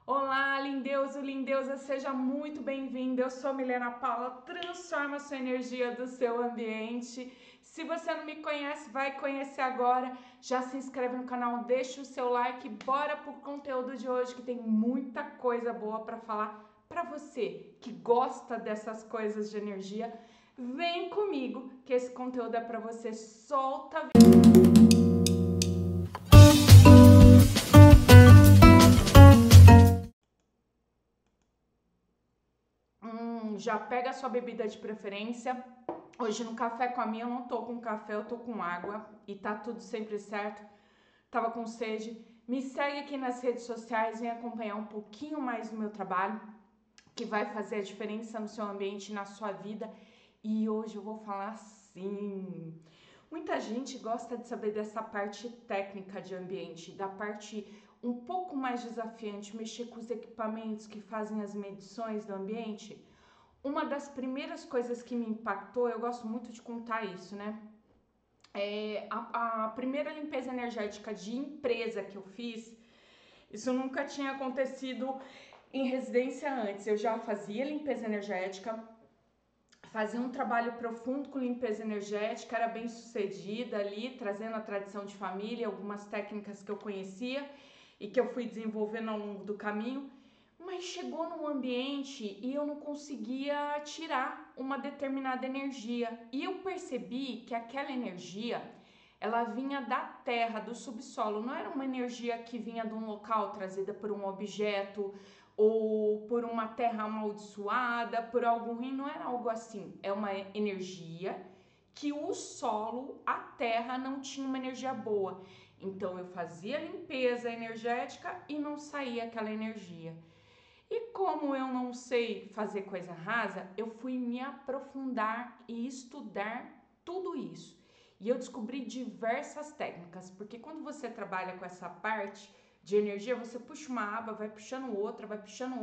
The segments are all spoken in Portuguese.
Olá, lindeuso, lindeusa, seja muito bem-vindo. Eu sou Milena Paula, transforma a sua energia do seu ambiente. Se você não me conhece, vai conhecer agora. Já se inscreve no canal, deixa o seu like. Bora pro conteúdo de hoje que tem muita coisa boa para falar para você que gosta dessas coisas de energia. Vem comigo que esse conteúdo é para você. Solta a já pega a sua bebida de preferência. Hoje no Café com a Minha eu não tô com café, eu tô com água e tá tudo sempre certo. Tava com sede. Me segue aqui nas redes sociais, vem acompanhar um pouquinho mais do meu trabalho, que vai fazer a diferença no seu ambiente, na sua vida. E hoje eu vou falar assim. Muita gente gosta de saber dessa parte técnica de ambiente, da parte um pouco mais desafiante, mexer com os equipamentos que fazem as medições do ambiente. Uma das primeiras coisas que me impactou, eu gosto muito de contar isso, né? A primeira limpeza energética de empresa que eu fiz, isso nunca tinha acontecido em residência antes. Eu já fazia limpeza energética, fazia um trabalho profundo com limpeza energética, era bem sucedida ali, trazendo a tradição de família, algumas técnicas que eu conhecia e que eu fui desenvolvendo ao longo do caminho. Mas chegou num ambiente e eu não conseguia tirar uma determinada energia. E eu percebi que aquela energia, ela vinha da terra, do subsolo. Não era uma energia que vinha de um local trazida por um objeto ou por uma terra amaldiçoada, por algo ruim. Não era algo assim. É uma energia que o solo, a terra, não tinha uma energia boa. Então eu fazia limpeza energética e não saía aquela energia. E como eu não sei fazer coisa rasa, eu fui me aprofundar e estudar tudo isso. E eu descobri diversas técnicas, porque quando você trabalha com essa parte de energia, você puxa uma aba, vai puxando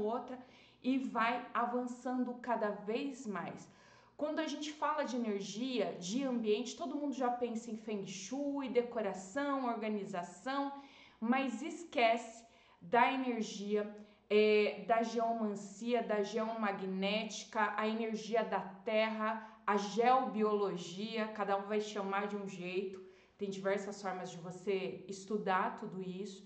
outra e vai avançando cada vez mais. Quando a gente fala de energia, de ambiente, todo mundo já pensa em Feng Shui, decoração, organização, mas esquece da energia, da geomancia, da geomagnética, a energia da terra, a geobiologia, cada um vai chamar de um jeito, tem diversas formas de você estudar tudo isso.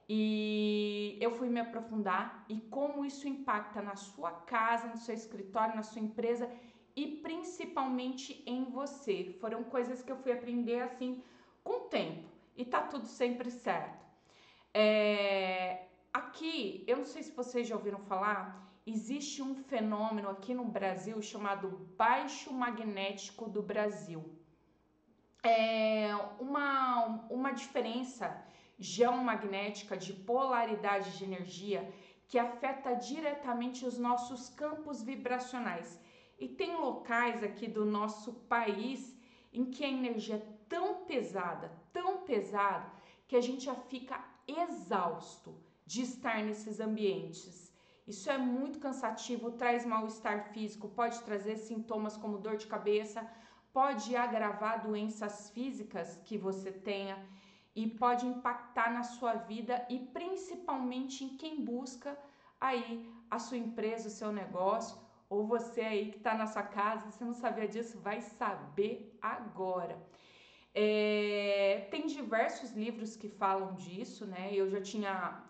E eu fui me aprofundar e como isso impacta na sua casa, no seu escritório, na sua empresa e principalmente em você. Foram coisas que eu fui aprender assim com o tempo e tá tudo sempre certo. Aqui, eu não sei se vocês já ouviram falar, existe um fenômeno aqui no Brasil chamado baixo magnético do Brasil. É uma diferença geomagnética de polaridade de energia que afeta diretamente os nossos campos vibracionais. E tem locais aqui do nosso país em que a energia é tão pesada, que a gente já fica exausto de estar nesses ambientes. Isso é muito cansativo, traz mal-estar físico, pode trazer sintomas como dor de cabeça, pode agravar doenças físicas que você tenha e pode impactar na sua vida e principalmente em quem busca aí a sua empresa, o seu negócio, ou você aí que está na sua casa, você não sabia disso, vai saber agora. Tem diversos livros que falam disso, né? Eu já tinha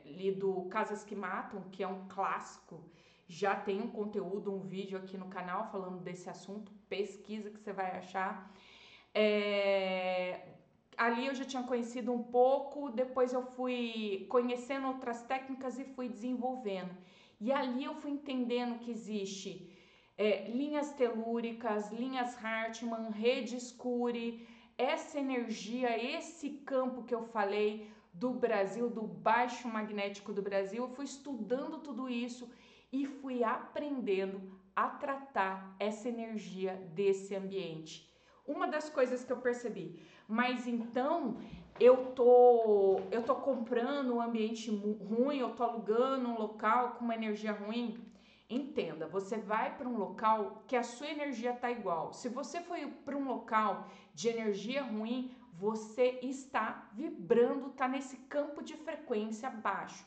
lido Casas que Matam, que é um clássico, já tem um conteúdo, um vídeo aqui no canal falando desse assunto, pesquisa que você vai achar. Ali eu já tinha conhecido um pouco, depois eu fui conhecendo outras técnicas e fui desenvolvendo. E ali eu fui entendendo que existe linhas telúricas, linhas Hartmann, redes Curie, essa energia, esse campo que eu falei do Brasil, do baixo magnético do Brasil, eu fui estudando tudo isso e fui aprendendo a tratar essa energia desse ambiente. Uma das coisas que eu percebi, mas então eu tô comprando um ambiente ruim, eu tô alugando um local com uma energia ruim. Entenda, você vai para um local que a sua energia tá igual. Se você foi para um local de energia ruim, você está vibrando, tá nesse campo de frequência baixo.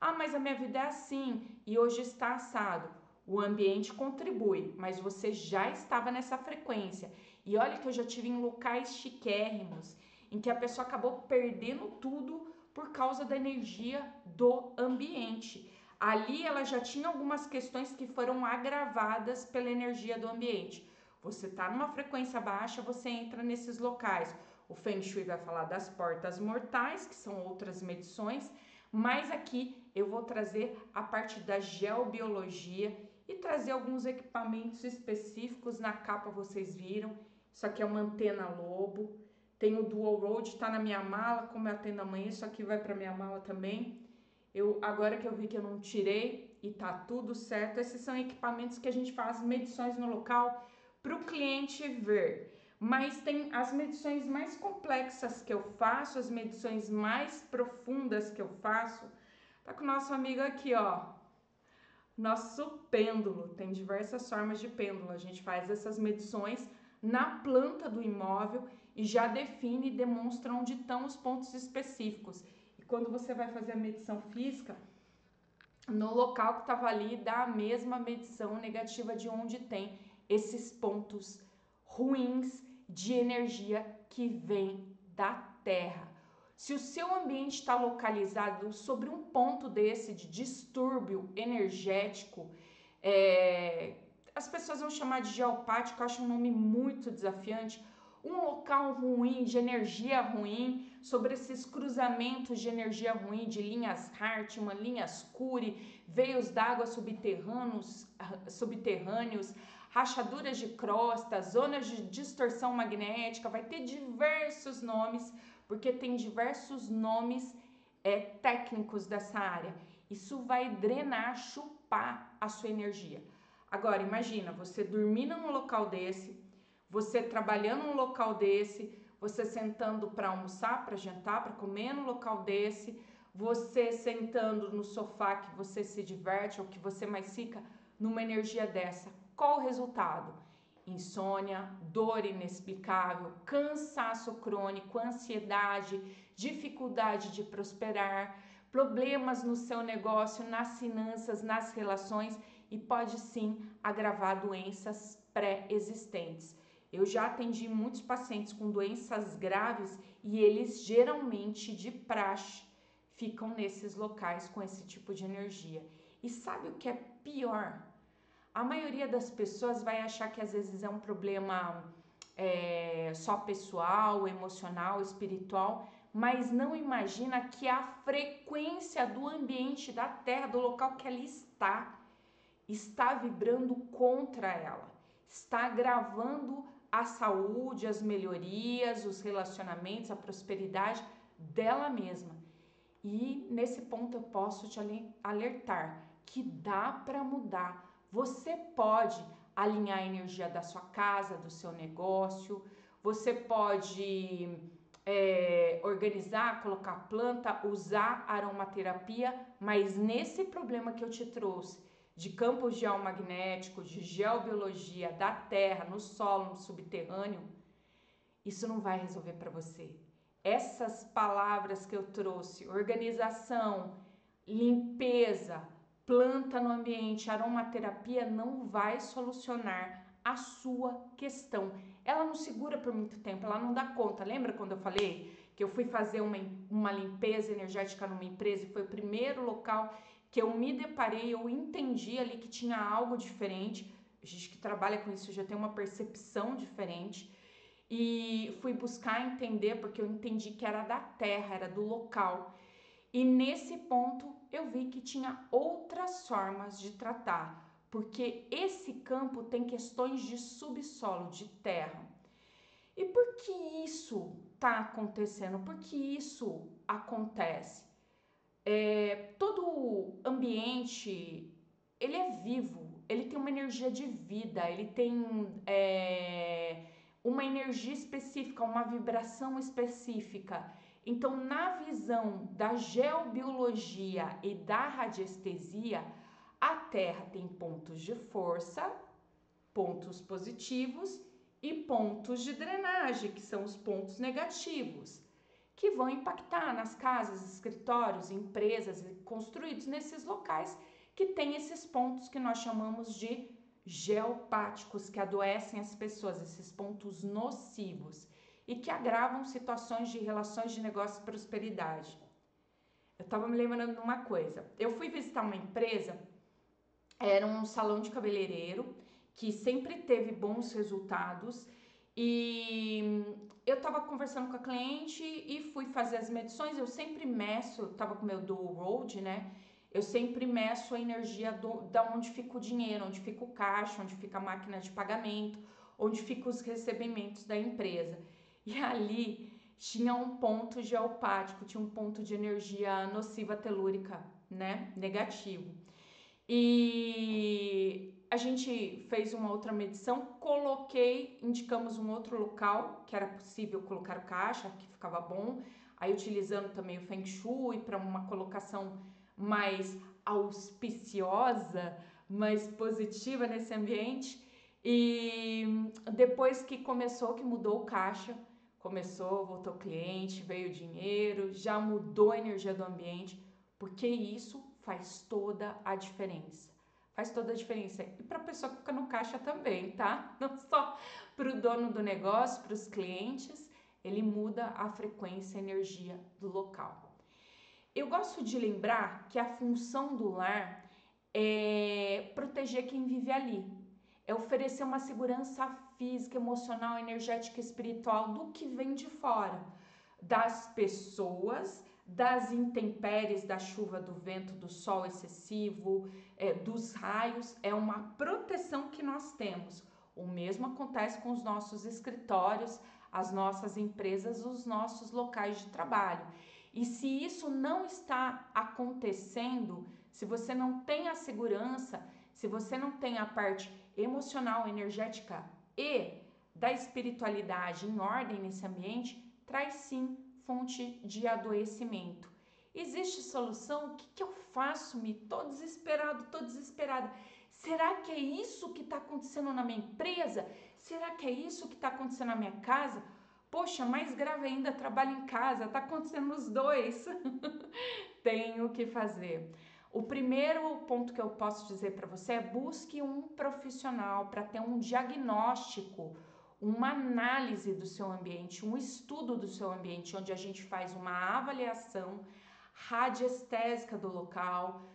Ah, mas a minha vida é assim e hoje está assado. O ambiente contribui, mas você já estava nessa frequência. E olha que eu já tive em locais chiquérrimos, em que a pessoa acabou perdendo tudo por causa da energia do ambiente. Ali ela já tinha algumas questões que foram agravadas pela energia do ambiente. Você está numa frequência baixa, você entra nesses locais. O Feng Shui vai falar das portas mortais, que são outras medições, mas aqui eu vou trazer a parte da geobiologia e trazer alguns equipamentos específicos. Na capa vocês viram, isso aqui é uma antena lobo, tem o Dual Road, tá na minha mala, como eu atendo amanhã, isso aqui vai para minha mala também. Agora que eu vi que eu não tirei e tá tudo certo, esses são equipamentos que a gente faz medições no local para o cliente ver. Mas tem as medições mais complexas que eu faço, as medições mais profundas que eu faço. Tá com o nosso amigo aqui, ó. Nosso pêndulo, tem diversas formas de pêndulo. A gente faz essas medições na planta do imóvel e já define e demonstra onde estão os pontos específicos. E quando você vai fazer a medição física, no local que estava ali, dá a mesma medição negativa de onde tem esses pontos ruins de energia que vem da Terra. Se o seu ambiente está localizado sobre um ponto desse de distúrbio energético, as pessoas vão chamar de geopático, eu acho um nome muito desafiante, um local ruim, de energia ruim, sobre esses cruzamentos de energia ruim, de linhas Hartmann, linhas Curie, veios d'água subterrâneos, rachaduras de crosta, zonas de distorção magnética, vai ter diversos nomes, porque tem diversos nomes técnicos dessa área. Isso vai drenar, chupar a sua energia. Agora, imagina, você dormindo num local desse, você trabalhando num local desse, você sentando para almoçar, para jantar, para comer no local desse, você sentando no sofá que você se diverte ou que você mais fica numa energia dessa. Qual o resultado? Insônia, dor inexplicável, cansaço crônico, ansiedade, dificuldade de prosperar, problemas no seu negócio, nas finanças, nas relações e pode sim agravar doenças pré-existentes. Eu já atendi muitos pacientes com doenças graves e eles geralmente de praxe ficam nesses locais com esse tipo de energia. E sabe o que é pior? A maioria das pessoas vai achar que às vezes é um problema só pessoal, emocional, espiritual, mas não imagina que a frequência do ambiente da Terra, do local que ela está vibrando contra ela, está agravando a saúde, as melhorias, os relacionamentos, a prosperidade dela mesma. E nesse ponto eu posso te alertar que dá para mudar. Você pode alinhar a energia da sua casa, do seu negócio, você pode organizar, colocar planta, usar aromaterapia, mas nesse problema que eu te trouxe, de campos geomagnéticos, de geobiologia, da terra, no solo, no subterrâneo, isso não vai resolver para você. Essas palavras que eu trouxe, organização, limpeza, planta no ambiente, aromaterapia, não vai solucionar a sua questão. Ela não segura por muito tempo, ela não dá conta. Lembra quando eu falei que eu fui fazer uma limpeza energética numa empresa e foi o primeiro local que eu me deparei, eu entendi ali que tinha algo diferente. A gente que trabalha com isso já tem uma percepção diferente. E fui buscar entender, porque eu entendi que era da terra, era do local. E nesse ponto eu vi que tinha outras formas de tratar, porque esse campo tem questões de subsolo, de terra. E por que isso está acontecendo? Por que isso acontece? Todo ambiente, ele é vivo, ele tem uma energia de vida, ele tem uma energia específica, uma vibração específica. Então, na visão da geobiologia e da radiestesia, a Terra tem pontos de força, pontos positivos e pontos de drenagem, que são os pontos negativos. O que vão impactar nas casas, escritórios, empresas construídos nesses locais que tem esses pontos que nós chamamos de geopáticos, que adoecem as pessoas, esses pontos nocivos e que agravam situações de relações de negócio e prosperidade. Eu estava me lembrando de uma coisa. Eu fui visitar uma empresa, era um salão de cabeleireiro que sempre teve bons resultados e eu estava conversando com a cliente e fui fazer as medições. Eu sempre meço, eu estava com o meu dual road, né? Eu sempre meço a energia da onde fica o dinheiro, onde fica o caixa, onde fica a máquina de pagamento, onde ficam os recebimentos da empresa. E ali tinha um ponto geopático, tinha um ponto de energia nociva telúrica, né? Negativo. E a gente fez uma outra medição, indicamos um outro local que era possível colocar o caixa, que ficava bom, aí utilizando também o Feng Shui para uma colocação mais auspiciosa, mais positiva nesse ambiente. E depois que mudou o caixa, voltou o cliente, veio o dinheiro, já mudou a energia do ambiente, porque isso faz toda a diferença. Faz toda a diferença. E para a pessoa que fica no caixa também, tá? Não só para o dono do negócio, para os clientes, ele muda a frequência e energia do local. Eu gosto de lembrar que a função do lar é proteger quem vive ali, é oferecer uma segurança física, emocional, energética e espiritual do que vem de fora, das pessoas, das intempéries, da chuva, do vento, do sol excessivo, dos raios. É uma proteção que nós temos. O mesmo acontece com os nossos escritórios, as nossas empresas, os nossos locais de trabalho. E se isso não está acontecendo, se você não tem a segurança, se você não tem a parte emocional, energética e da espiritualidade em ordem nesse ambiente, traz sim fonte de adoecimento. Existe solução? O que eu faço? Tô desesperado, tô desesperada. Será que é isso que está acontecendo na minha empresa? Será que é isso que está acontecendo na minha casa? Poxa, mais grave ainda, trabalho em casa, tá acontecendo nos dois. Tenho que fazer. O primeiro ponto que eu posso dizer para você é busque um profissional para ter um diagnóstico, uma análise do seu ambiente, um estudo do seu ambiente, onde a gente faz uma avaliação radiestésica do local,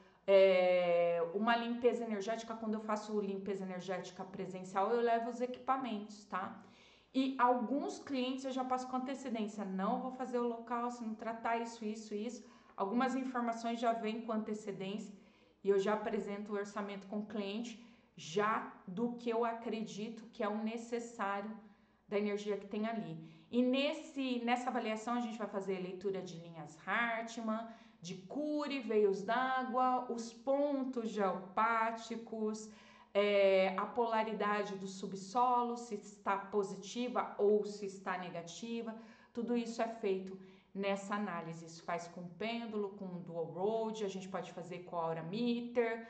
uma limpeza energética. Quando eu faço limpeza energética presencial, eu levo os equipamentos, tá? E alguns clientes eu já passo com antecedência, não vou fazer o local se não tratar isso. Algumas informações já vêm com antecedência e eu já apresento o orçamento com o cliente já do que eu acredito que é o necessário da energia que tem ali. E nessa avaliação a gente vai fazer leitura de linhas Hartmann, de Cury, veios d'água, os pontos geopáticos, a polaridade do subsolo, se está positiva ou se está negativa. Tudo isso é feito nessa análise. Isso faz com pêndulo, com dual road, a gente pode fazer com a aura meter,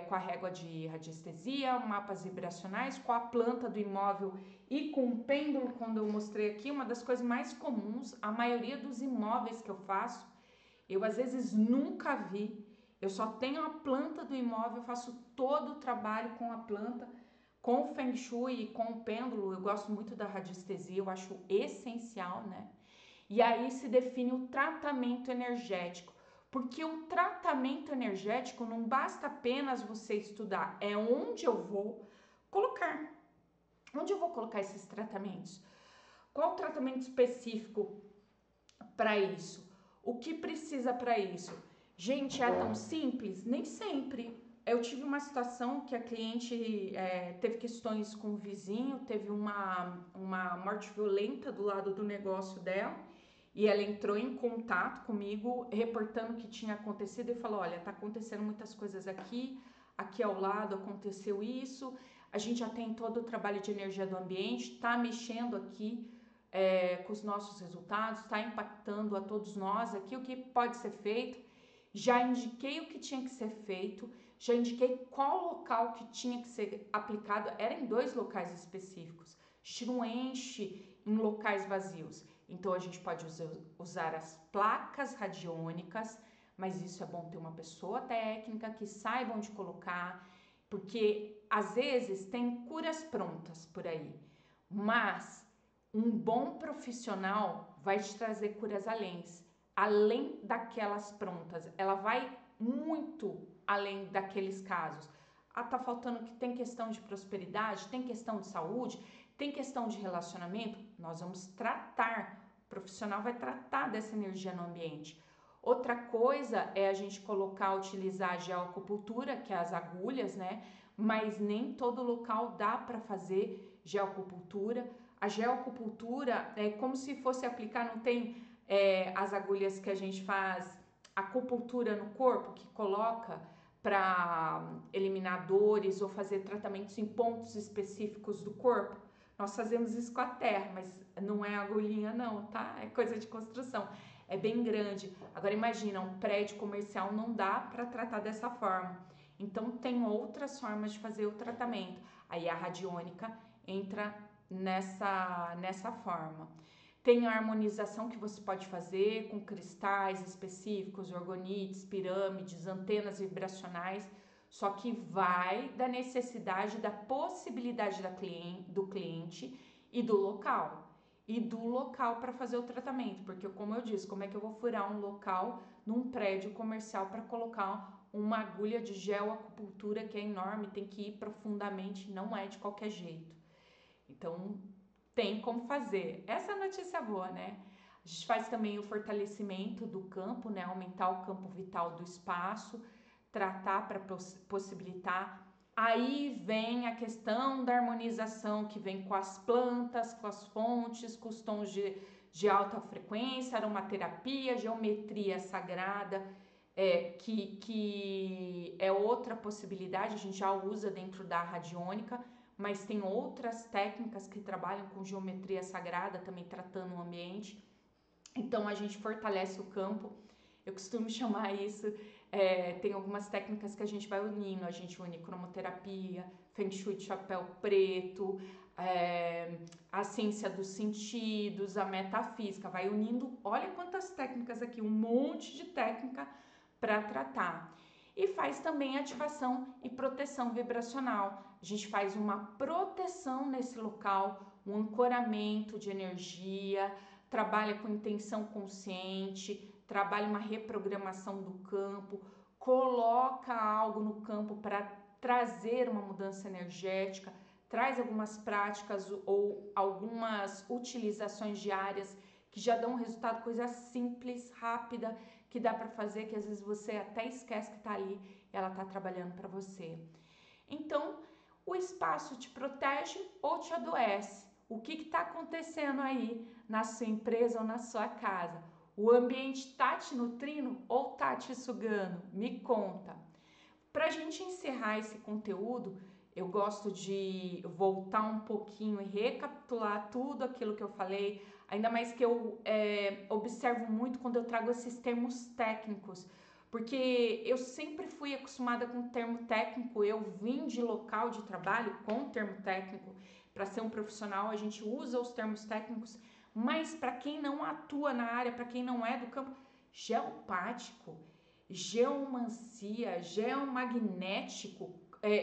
com a régua de radiestesia, mapas vibracionais, com a planta do imóvel e com o pêndulo. Quando eu mostrei aqui, uma das coisas mais comuns, a maioria dos imóveis que eu faço, eu às vezes nunca vi. Eu só tenho a planta do imóvel, eu faço todo o trabalho com a planta, com o Feng Shui e com o pêndulo. Eu gosto muito da radiestesia, eu acho essencial, né? E aí se define o tratamento energético, porque o tratamento energético não basta apenas você estudar, é onde eu vou colocar. Onde eu vou colocar esses tratamentos? Qual o tratamento específico para isso? O que precisa para isso? Gente, é tão simples? Nem sempre. Eu tive uma situação que a cliente teve questões com o vizinho, teve uma morte violenta do lado do negócio dela, e ela entrou em contato comigo, reportando o que tinha acontecido e falou: olha, tá acontecendo muitas coisas aqui ao lado aconteceu isso, a gente já tem todo o trabalho de energia do ambiente, tá mexendo aqui com os nossos resultados, está impactando a todos nós aqui, o que pode ser feito. Já indiquei o que tinha que ser feito, já indiquei qual local que tinha que ser aplicado, era em 2 locais específicos. A gente não enche em locais vazios. Então a gente pode usar as placas radiônicas, mas isso é bom ter uma pessoa técnica que saiba onde colocar, porque às vezes tem curas prontas por aí, mas um bom profissional vai te trazer curas além daquelas prontas. Ela vai muito além daqueles casos. Ah, tá faltando que tem questão de prosperidade, tem questão de saúde, tem questão de relacionamento, nós vamos tratar, o profissional vai tratar dessa energia no ambiente. Outra coisa é a gente utilizar a geoacupuntura, que é as agulhas, né? Mas nem todo local dá para fazer geoacupuntura. A geoacupuntura é como se fosse aplicar, não tem as agulhas que a gente faz acupuntura no corpo, que coloca para eliminar dores ou fazer tratamentos em pontos específicos do corpo. Nós fazemos isso com a terra, mas não é agulhinha não, tá? É coisa de construção, é bem grande. Agora imagina, um prédio comercial não dá para tratar dessa forma. Então tem outras formas de fazer o tratamento. Aí a radiônica entra nessa forma. Tem a harmonização que você pode fazer com cristais específicos, orgonites, pirâmides, antenas vibracionais, só que vai da necessidade, da possibilidade do cliente e do local. E do local para fazer o tratamento, porque como eu disse, como é que eu vou furar um local num prédio comercial para colocar uma agulha de geoacupuntura que é enorme, tem que ir profundamente, não é de qualquer jeito. Então, tem como fazer. Essa é a notícia boa, né? A gente faz também o fortalecimento do campo, né? Aumentar o campo vital do espaço, tratar para possibilitar. Aí vem a questão da harmonização, que vem com as plantas, com as fontes, com os tons de alta frequência, aromaterapia, geometria sagrada, que é outra possibilidade, a gente já usa dentro da radiônica, mas tem outras técnicas que trabalham com geometria sagrada, também tratando o ambiente. Então a gente fortalece o campo. Eu costumo chamar isso, tem algumas técnicas que a gente vai unindo, a gente une cromoterapia, feng shui de chapéu preto, a ciência dos sentidos, a metafísica, vai unindo, olha quantas técnicas aqui, um monte de técnica para tratar. E faz também ativação e proteção vibracional. A gente faz uma proteção nesse local, um ancoramento de energia, trabalha com intenção consciente, trabalha uma reprogramação do campo, coloca algo no campo para trazer uma mudança energética, traz algumas práticas ou algumas utilizações diárias que já dão um resultado, coisa simples, rápida, que dá para fazer, que às vezes você até esquece que está ali e ela está trabalhando para você. Então, o espaço te protege ou te adoece? O que está acontecendo aí na sua empresa ou na sua casa? O ambiente está te nutrindo ou está te sugando? Me conta. Para a gente encerrar esse conteúdo, eu gosto de voltar um pouquinho e recapitular tudo aquilo que eu falei, ainda mais que eu observo muito quando eu trago esses termos técnicos, porque eu sempre fui acostumada com termo técnico, eu vim de local de trabalho com termo técnico. Para ser um profissional, a gente usa os termos técnicos, mas para quem não atua na área, para quem não é do campo, geopático, geomancia, geomagnético,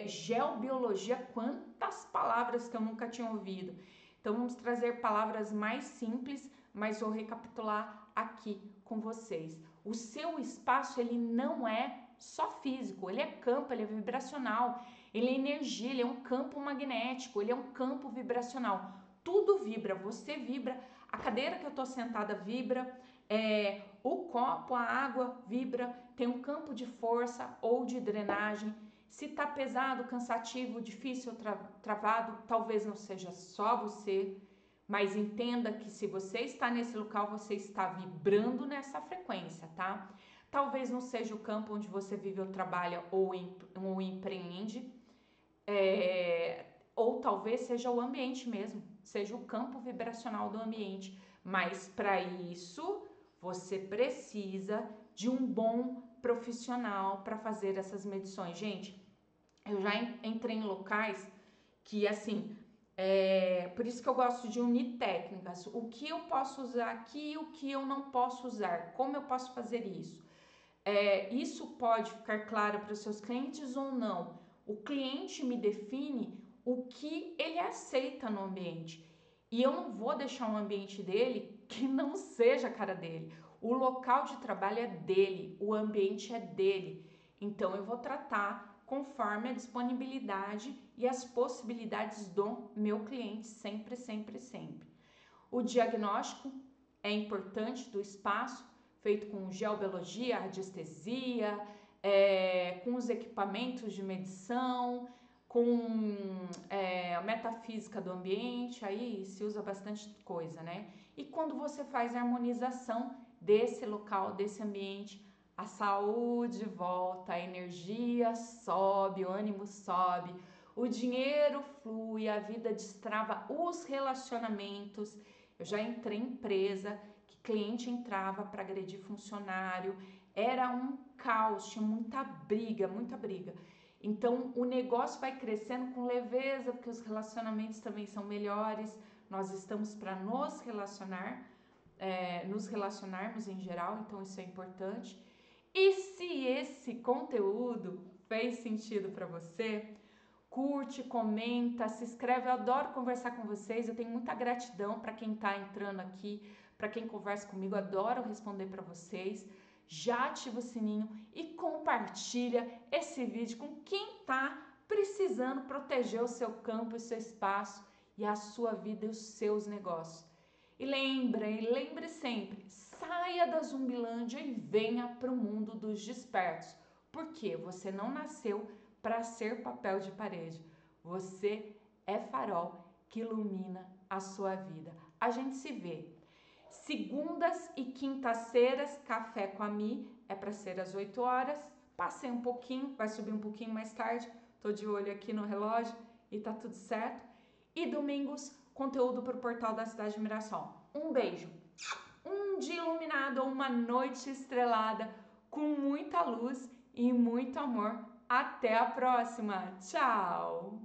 geobiologia, quantas palavras que eu nunca tinha ouvido. Então vamos trazer palavras mais simples, mas vou recapitular aqui com vocês. O seu espaço, ele não é só físico, ele é campo, ele é vibracional, ele é energia, ele é um campo magnético, ele é um campo vibracional. Tudo vibra, você vibra, a cadeira que eu tô sentada vibra, o copo, a água vibra, tem um campo de força ou de drenagem. Se tá pesado, cansativo, difícil, travado, talvez não seja só você, mas entenda que se você está nesse local, você está vibrando nessa frequência, tá? Talvez não seja o campo onde você vive ou trabalha ou empreende, ou talvez seja o ambiente mesmo, seja o campo vibracional do ambiente. Mas para isso, você precisa de um bom profissional para fazer essas medições. Gente, eu já entrei em locais que, assim, Por isso que eu gosto de unir técnicas. O que eu posso usar aqui e o que eu não posso usar. Como eu posso fazer isso? Isso pode ficar claro para os seus clientes ou não. O cliente me define o que ele aceita no ambiente. E eu não vou deixar um ambiente dele que não seja a cara dele. O local de trabalho é dele, o ambiente é dele. Então eu vou tratar conforme a disponibilidade e as possibilidades do meu cliente, sempre, sempre, sempre. O diagnóstico é importante do espaço, feito com geobiologia, radiestesia, com os equipamentos de medição, com a metafísica do ambiente, aí se usa bastante coisa, né? E quando você faz a harmonização desse local, desse ambiente, a saúde volta, a energia sobe, o ânimo sobe, o dinheiro flui, a vida destrava, os relacionamentos. Eu já entrei em empresa que cliente entrava para agredir funcionário, era um caos, tinha muita briga, muita briga. Então o negócio vai crescendo com leveza, porque os relacionamentos também são melhores. Nós estamos para nos relacionarmos em geral, então isso é importante. E se esse conteúdo fez sentido para você, curte, comenta, se inscreve. Eu adoro conversar com vocês. Eu tenho muita gratidão para quem está entrando aqui, para quem conversa comigo. Adoro responder para vocês. Já ativa o sininho e compartilha esse vídeo com quem está precisando proteger o seu campo, o seu espaço e a sua vida e os seus negócios. E lembre sempre, saia da Zumbilândia e venha para o mundo dos despertos. Porque você não nasceu para ser papel de parede. Você é farol que ilumina a sua vida. A gente se vê. Segundas e quintas-feiras, café com a Mi, é para ser às 8 horas. Passei um pouquinho, vai subir um pouquinho mais tarde. Tô de olho aqui no relógio e tá tudo certo. E domingos, conteúdo para o portal da Cidade de Mirassol. Um beijo. Um dia iluminado ou uma noite estrelada com muita luz e muito amor. Até a próxima. Tchau!